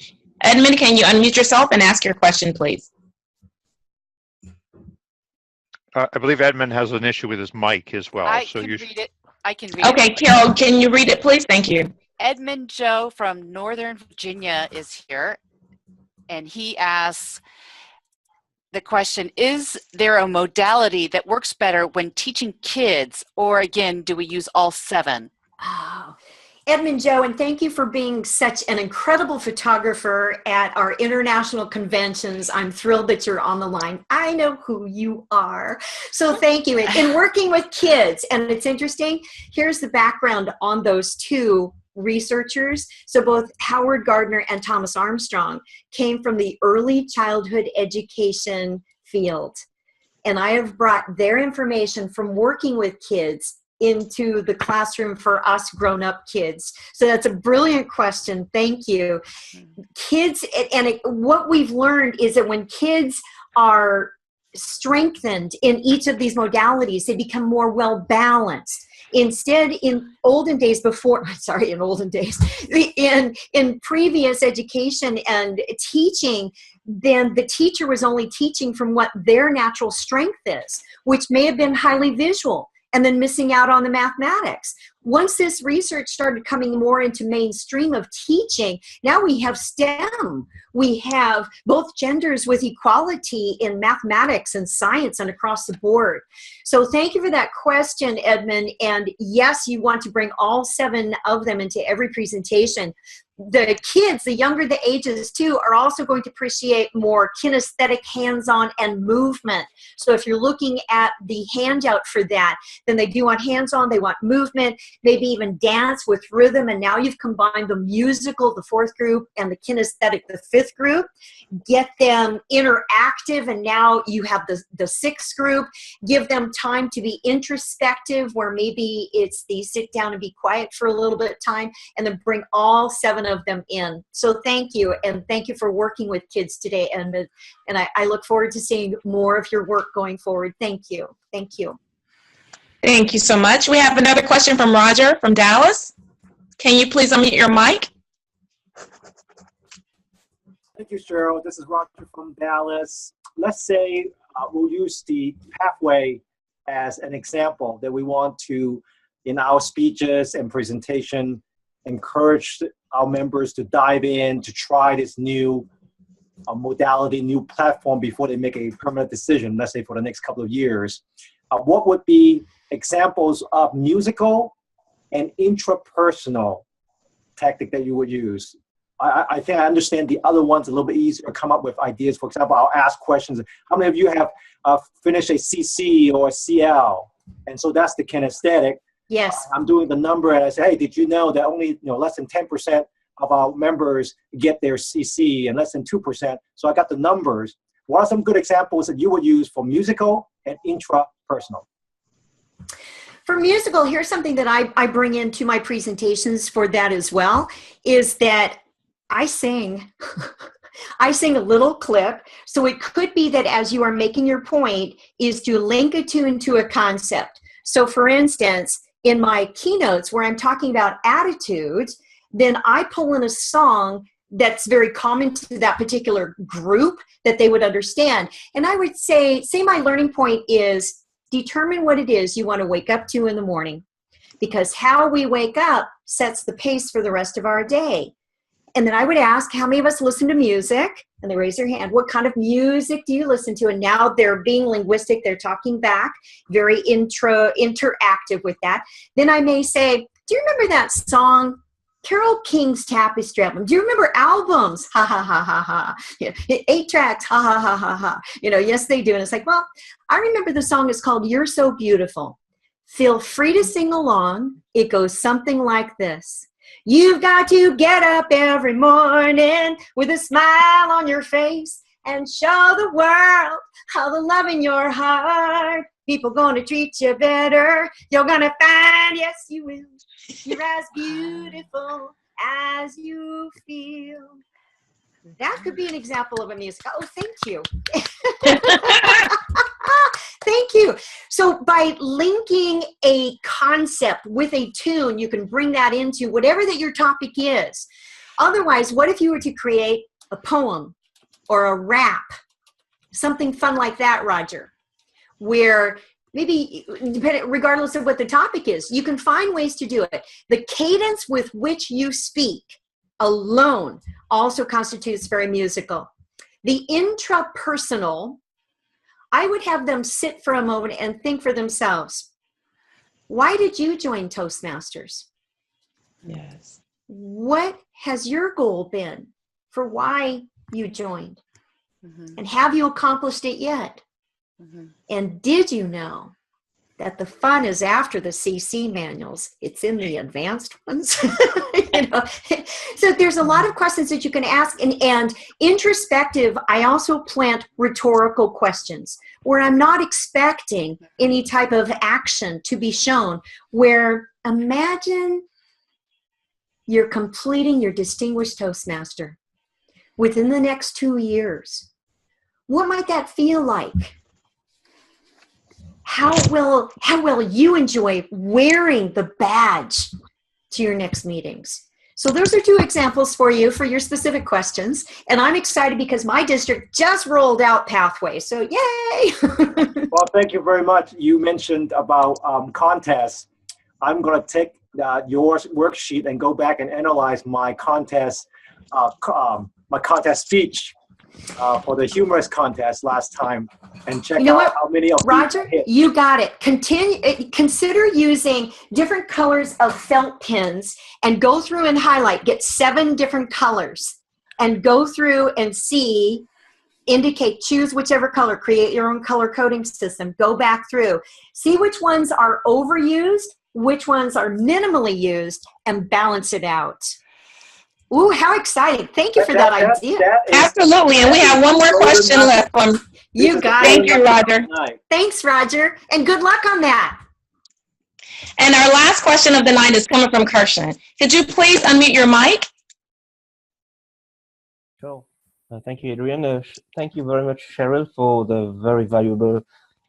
Edmund, can you unmute yourself and ask your question, please? I believe Edmund has an issue with his mic as well. I so can you read it. I can read it. Okay, Carol, can you read it, please? Thank you. Edmund Joe from Northern Virginia is here, and he asks the question, is there a modality that works better when teaching kids, or again, do we use all 7? Oh, Edmund Joe, and thank you for being such an incredible photographer at our international conventions. I'm thrilled that you're on the line. I know who you are. So thank you. In working with kids, and it's interesting, here's the background on those 2 researchers. So both Howard Gardner and Thomas Armstrong came from the early childhood education field. And I have brought their information from working with kids into the classroom for us grown-up kids? So that's a brilliant question. Thank you. Kids, what we've learned is that when kids are strengthened in each of these modalities, they become more well-balanced. Instead, in previous education and teaching, then the teacher was only teaching from what their natural strength is, which may have been highly visual, and then missing out on the mathematics. Once this research started coming more into mainstream of teaching, now we have STEM. We have both genders with equality in mathematics and science and across the board. So thank you for that question, Edmund. And yes, you want to bring all 7 of them into every presentation. The kids, the younger the ages too, are also going to appreciate more kinesthetic, hands-on, and movement. So if you're looking at the handout for that, then they do want hands-on, they want movement, maybe even dance with rhythm, and now you've combined the musical, the 4th group, and the kinesthetic, the 5th group. Get them interactive, and now you have the 6th group. Give them time to be introspective, where maybe it's the sit down and be quiet for a little bit of time, and then bring all 7 of them in. So thank you, and thank you for working with kids today, and I look forward to seeing more of your work going forward. Thank you. Thank you. Thank you so much. We have another question from Roger from Dallas. Can you please unmute your mic? Thank you, Sheryl. This is Roger from Dallas. Let's say we'll use the pathway as an example that we want to, in our speeches and presentation, encourage our members to dive in, to try this new modality, new platform before they make a permanent decision, let's say for the next couple of years. What would be examples of musical and intrapersonal tactic that you would use? I think I understand the other ones a little bit easier to come up with ideas. For example, I'll ask questions. How many of you have finished a CC or a CL? And so that's the kinesthetic. Yes. I'm doing the number and I say, hey, did you know that only less than 10% of our members get their CC and less than 2%? So I got the numbers. What are some good examples that you would use for musical and intrapersonal? For musical, here's something that I bring into my presentations for that as well, is that I sing. I sing a little clip. So it could be that as you are making your point is to link a tune to a concept. So for instance, in my keynotes where I'm talking about attitudes, then I pull in a song that's very common to that particular group that they would understand. And I would say my learning point is determine what it is you want to wake up to in the morning, because how we wake up sets the pace for the rest of our day. And then I would ask, how many of us listen to music? And they raise their hand. What kind of music do you listen to? And now they're being linguistic. They're talking back, very interactive with that. Then I may say, do you remember that song, Carole King's Tapestry album? Do you remember albums? Ha, ha, ha, ha, ha. 8 tracks, ha, ha, ha, ha, ha. Yes, they do. And it's like, well, I remember the song is called You're So Beautiful. Feel free to sing along. It goes something like this. You've got to get up every morning with a smile on your face and show the world how the love in your heart. People gonna treat you better. You're gonna find, yes, you will. You're as beautiful as you feel. That could be an example of a music. Oh, thank you. Thank you. So by linking a concept with a tune, you can bring that into whatever that your topic is. Otherwise, what if you were to create a poem or a rap, something fun like that, Roger, where maybe, regardless of what the topic is, you can find ways to do it. The cadence with which you speak alone also constitutes very musical. The intrapersonal, I would have them sit for a moment and think for themselves, why did you join Toastmasters? Yes. What has your goal been for why you joined? Mm-hmm. And have you accomplished it yet? Mm-hmm. And did you know that the fun is after the CC manuals. It's in the advanced ones. So there's a lot of questions that you can ask. And introspective, I also plant rhetorical questions where I'm not expecting any type of action to be shown, where imagine you're completing your Distinguished Toastmaster within the next 2 years. What might that feel like? How will you enjoy wearing the badge to your next meetings? So those are 2 examples for you for your specific questions. And I'm excited because my district just rolled out Pathways. So yay! Well, thank you very much. You mentioned about contests. I'm going to take your worksheet and go back and analyze my contest speech for the humorous contest last time, and check out how many of Roger, these I hit. you got it. Consider using different colors of felt pens and go through and highlight. Get 7 different colors and go through and see, indicate, choose whichever color, create your own color coding system, go back through, see which ones are overused, which ones are minimally used, and balance it out. Ooh, how exciting. Thank you for that idea. Absolutely. And we have one more question left. You got it. Thank you, Roger. Thanks, Roger. And good luck on that. And our last question of the night is coming from Kirshen. Could you please unmute your mic? Sure. Thank you, Adrian. Thank you very much, Sheryl, for the very valuable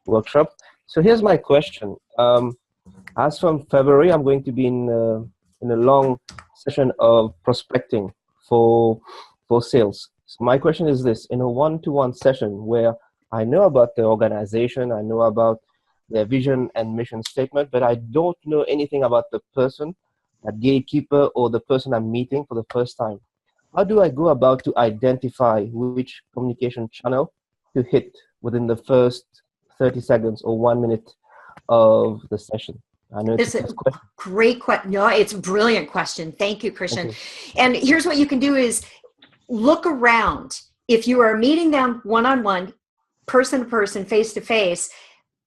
workshop. So here's my question. As from February, I'm going to be in a long session of prospecting for sales. So my question is this: in a one-to-one session where I know about the organization, I know about their vision and mission statement, but I don't know anything about the person, that gatekeeper, or the person I'm meeting for the first time. How do I go about to identify which communication channel to hit within the first 30 seconds or 1 minute of the session? I know it's a great question. No, it's a brilliant question. Thank you, Christian. And here's what you can do is look around. If you are meeting them one-on-one, person to person, face to face,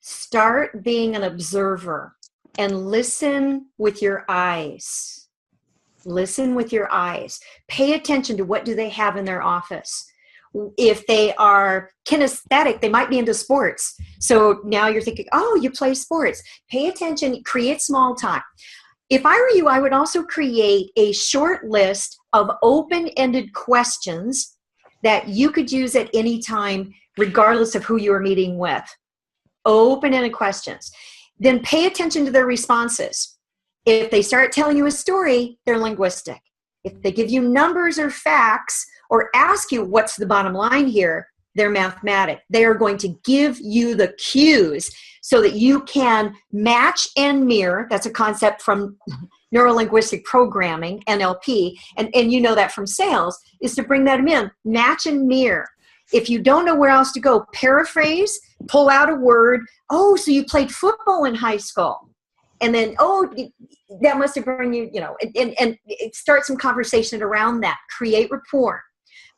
start being an observer and listen with your eyes. Listen with your eyes. Pay attention to what do they have in their office. If they are kinesthetic, they might be into sports. So now you're thinking, oh, you play sports. Pay attention, create small talk. If I were you, I would also create a short list of open-ended questions that you could use at any time, regardless of who you are meeting with. Open-ended questions. Then pay attention to their responses. If they start telling you a story, they're linguistic. If they give you numbers or facts, or ask you what's the bottom line here, they're mathematic. They are going to give you the cues so that you can match and mirror. That's a concept from neuro-linguistic programming, NLP, and you know that from sales, is to bring that in. Match and mirror. If you don't know where else to go, paraphrase, pull out a word. Oh, so you played football in high school. And then, oh, that must have brought you, and start some conversation around that. Create rapport.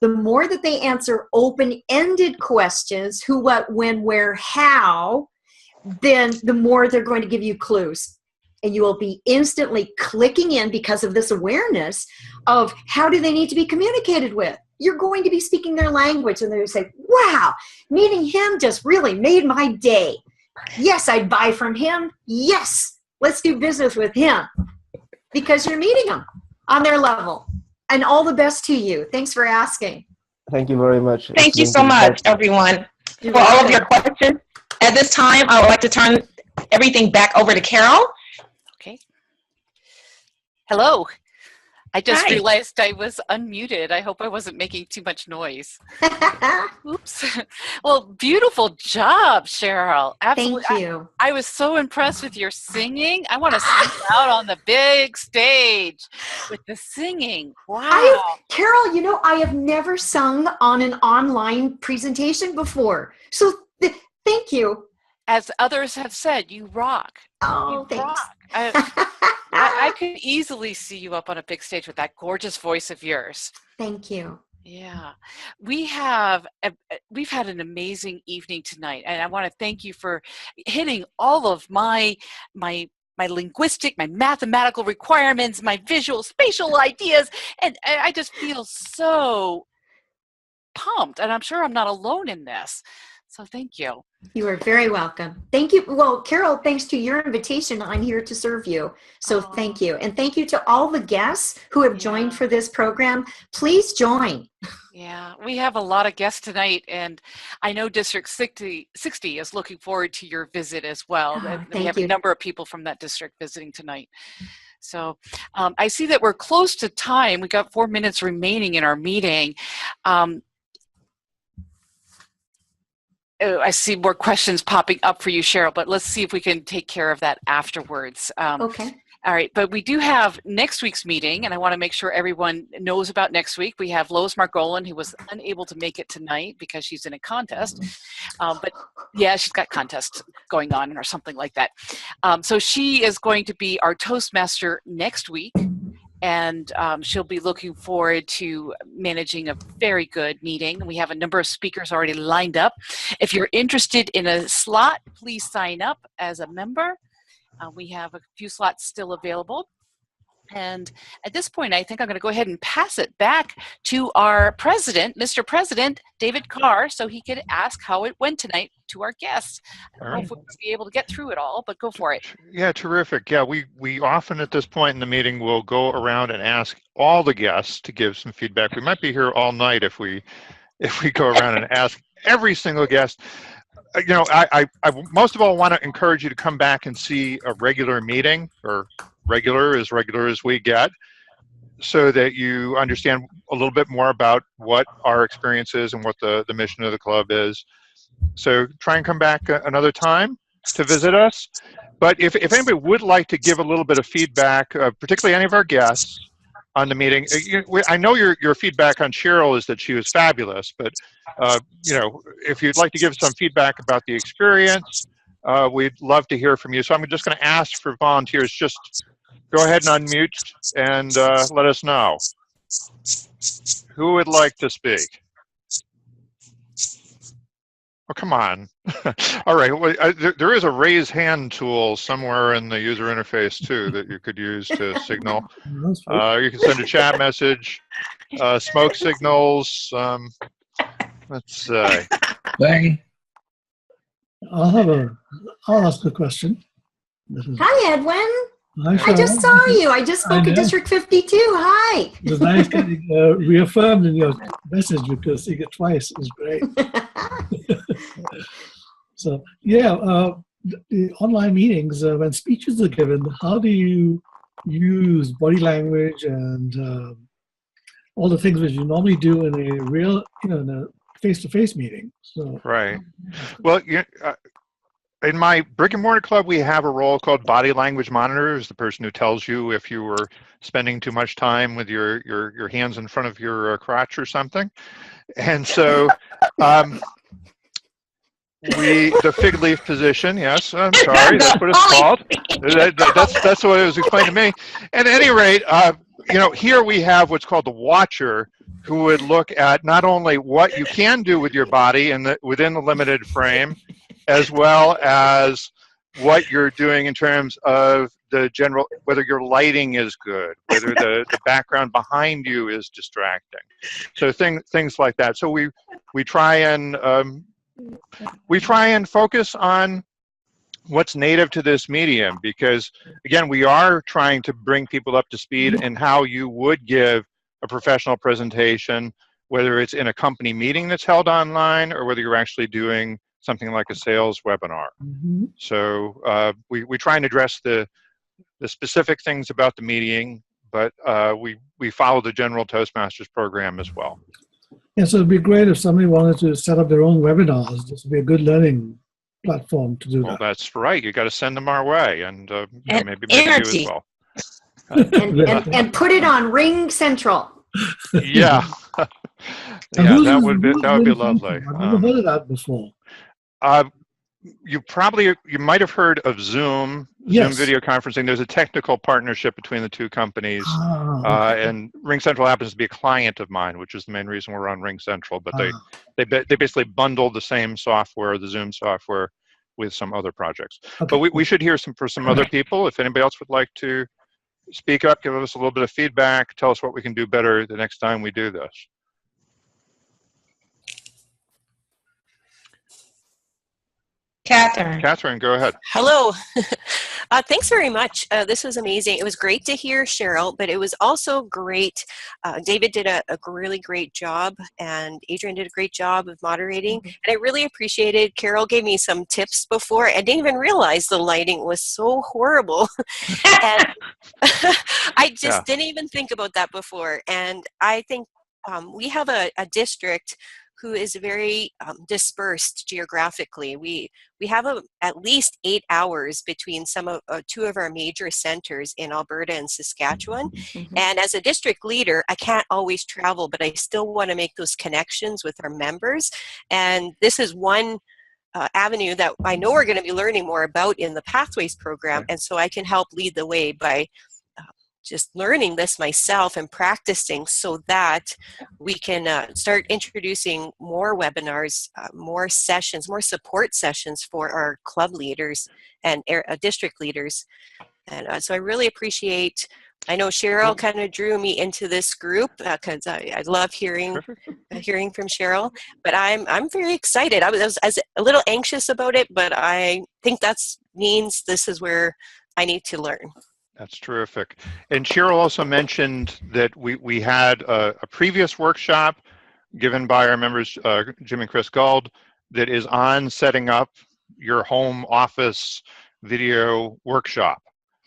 The more that they answer open-ended questions, who, what, when, where, how, then the more they're going to give you clues. And you will be instantly clicking in because of this awareness of how do they need to be communicated with. You're going to be speaking their language, and they'll say, wow, meeting him just really made my day. Yes, I'd buy from him. Yes, let's do business with him. Because you're meeting them on their level. And all the best to you. Thanks for asking. Thank you very much. Thank you so much, everyone, for all of your questions. At this time, I would like to turn everything back over to Carol. Okay. Hello. I just realized I was unmuted. I hope I wasn't making too much noise. Oops. Well, beautiful job, Sheryl. Absolutely. Thank you. I was so impressed with your singing. I want to sing out on the big stage with the singing. Wow. Carol, I have never sung on an online presentation before. So thank you. As others have said, you rock. Oh, you thanks. Rock. I could easily see you up on a big stage with that gorgeous voice of yours. Thank you. Yeah, we've had an amazing evening tonight, and I want to thank you for hitting all of my linguistic, my mathematical requirements, my visual, spatial ideas, and I just feel so pumped, and I'm sure I'm not alone in this. So thank you. You are very welcome. Thank you. Well, Carol, thanks to your invitation, I'm here to serve you. So thank you. And thank you to all the guests who have joined for this program. Please join. Yeah, we have a lot of guests tonight, and I know District 60 is looking forward to your visit as well. We have a number of people from that district visiting tonight. So I see that we're close to time. We got 4 minutes remaining in our meeting. I see more questions popping up for you, Sheryl, but let's see if we can take care of that afterwards. Okay. All right, but we do have next week's meeting, and I want to make sure everyone knows about next week. We have Lois Margolin, who was unable to make it tonight because she's in a contest. But yeah, she's got contests going on or something like that. So she is going to be our Toastmaster next week, and she'll be looking forward to managing a very good meeting. We have a number of speakers already lined up. If you're interested in a slot, please sign up as a member. We have a few slots still available. And at this point, I think I'm going to go ahead and pass it back to our president, Mr. President, David Carr, so he could ask how it went tonight to our guests. I don't know if we'll be able to get through it all, but go for it. Yeah, terrific. Yeah, we often at this point in the meeting will go around and ask all the guests to give some feedback. We might be here all night if we go around and ask every single guest. You know, I most of all want to encourage you to come back and see a regular meeting, or regular as we get, so that you understand a little bit more about what our experience is and what the mission of the club is. So try and come back another time to visit us. But if anybody would like to give a little bit of feedback, particularly any of our guests on the meeting, I know your feedback on Sheryl is that she was fabulous, but you know, if you'd like to give some feedback about the experience, we'd love to hear from you. So I'm just going to ask for volunteers. Just go ahead and unmute and let us know. Who would like to speak? Oh, come on. All right. Well, there is a raise hand tool somewhere in the user interface, too, that you could use to signal. You can send a chat message, smoke signals. Let's see. Bang. I'll ask a question. Hi, Edwin. Hi, I just saw you. I just spoke at District 52. Hi. It was nice getting reaffirmed in your message, because seeing it twice is great. So, yeah, the online meetings, when speeches are given, how do you use body language and all the things which you normally do in a real, in a face-to-face meeting? So, right. Well, in my brick and mortar club, we have a role called body language monitor. Is the person who tells you if you were spending too much time with your hands in front of your crotch or something. And so the fig leaf position, yes, I'm sorry, that's what it's called. That's what it was explained to me. At any rate, you know, here we have what's called the watcher, who would look at not only what you can do with your body within the limited frame, as well as what you're doing in terms of the general, whether your lighting is good, whether the background behind you is distracting. So things like that. So we try and focus on what's native to this medium, because again, we are trying to bring people up to speed in how you would give a professional presentation, whether it's in a company meeting that's held online or whether you're actually doing something like a sales webinar. Mm-hmm. So we try and address the specific things about the meeting, but we follow the general Toastmasters program as well. Yeah, so it'd be great if somebody wanted to set up their own webinars. This would be a good learning platform to do that. Well, that's right. You got to send them our way, and maybe you as well. and put it on Ring Central. Yeah, yeah, that would be lovely. I've never heard of that before. you might have heard of Zoom Yes. video conferencing. There's a technical partnership between the two companies, Okay. and RingCentral happens to be a client of mine, which is the main reason we're on RingCentral. But they basically bundle the same software, the Zoom software, with some other projects. Okay. But we should hear for some other people. If anybody else would like to speak up, give us a little bit of feedback, tell us what we can do better the next time we do this. Catherine, go ahead. Hello. Thanks very much. This was amazing. It was great to hear Sheryl, but it was also great. David did a really great job, and Adrian did a great job of moderating. And I really appreciated, Carol gave me some tips before. I didn't even realize the lighting was so horrible. And I just didn't even think about that before. And I think we have a district who is very dispersed geographically. We have at least 8 hours between two of our major centers in Alberta and Saskatchewan. And as a district leader, I can't always travel, but I still want to make those connections with our members. And this is one avenue that I know we're going to be learning more about in the Pathways program. And so I can help lead the way by just learning this myself and practicing so that we can start introducing more webinars, more sessions, more support sessions for our club leaders and district leaders. And so I really appreciate, I know Sheryl kind of drew me into this group because I love hearing from Sheryl, but I'm very excited. I was a little anxious about it, but I think that means this is where I need to learn. That's terrific. And Sheryl also mentioned that we had a previous workshop given by our members, Jim and Chris Gould, that is on setting up your home office video workshop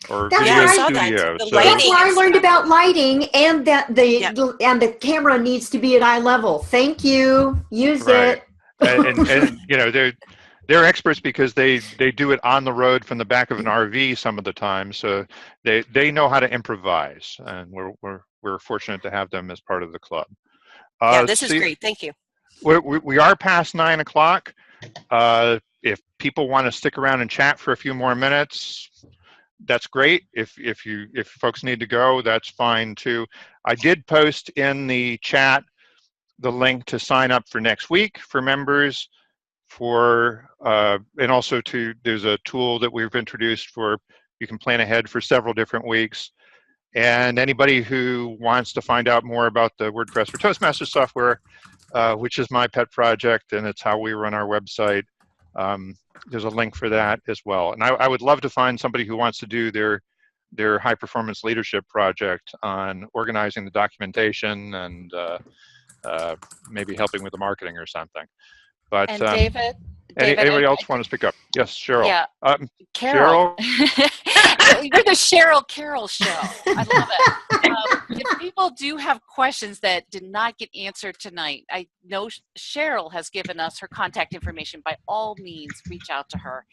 or video studio. That's where I learned about lighting and that the camera needs to be at eye level. Thank you. Use it. And you know, they're experts because they do it on the road from the back of an RV some of the time, so they know how to improvise, and we're fortunate to have them as part of the club. This is great. Thank you. We are past 9 o'clock. If people want to stick around and chat for a few more minutes, that's great. If folks need to go, that's fine too. I did post in the chat the link to sign up for next week for members. And also there's a tool that we've introduced you can plan ahead for several different weeks. And anybody who wants to find out more about the WordPress for Toastmasters software, which is my pet project, and it's how we run our website, there's a link for that as well. And I would love to find somebody who wants to do their high performance leadership project on organizing the documentation and maybe helping with the marketing or something. But and David, anybody else want to speak up? Yes, Sheryl. Yeah, Carol. You're the Sheryl Carol show. I love it. If people do have questions that did not get answered tonight, I know Sheryl has given us her contact information. By all means, reach out to her.